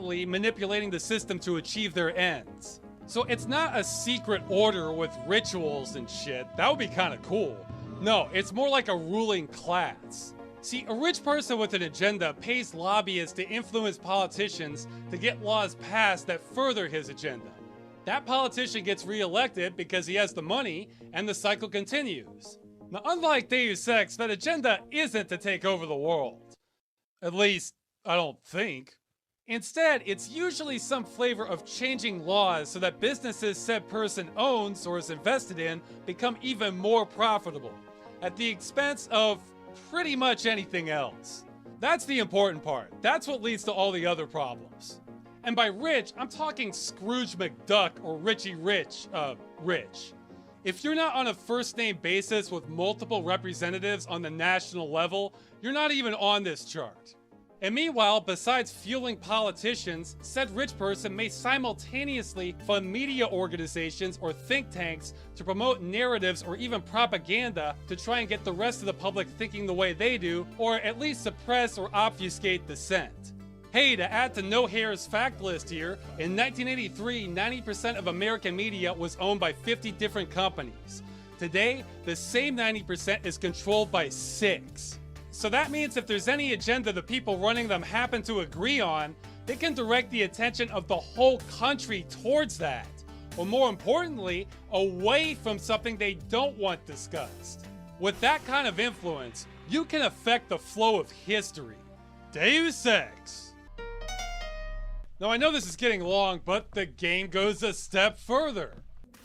manipulating the system to achieve their ends. So it's not a secret order with rituals and shit. That would be kind of cool. No, it's more like a ruling class. See, a rich person with an agenda pays lobbyists to influence politicians to get laws passed that further his agenda. That politician gets re-elected because he has the money, and the cycle continues. Now, unlike Deus Ex, that agenda isn't to take over the world. At least, I don't think. Instead, it's usually some flavor of changing laws so that businesses said person owns or is invested in become even more profitable, at the expense of pretty much anything else. That's the important part. That's what leads to all the other problems. And by rich, I'm talking Scrooge McDuck or Richie Rich, rich. If you're not on a first-name basis with multiple representatives on the national level, you're not even on this chart. And meanwhile, besides fueling politicians, said rich person may simultaneously fund media organizations or think tanks to promote narratives or even propaganda to try and get the rest of the public thinking the way they do, or at least suppress or obfuscate dissent. Hey, to add to No Hair's fact list here, in 1983, 90% of American media was owned by 50 different companies. Today, the same 90% is controlled by 6. So that means if there's any agenda the people running them happen to agree on, they can direct the attention of the whole country towards that. Or more importantly, away from something they don't want discussed. With that kind of influence, you can affect the flow of history. Deus Ex. Now I know this is getting long, but the game goes a step further.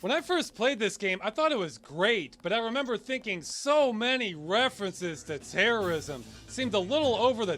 When I first played this game, I thought it was great, but I remember thinking so many references to terrorism seemed a little over the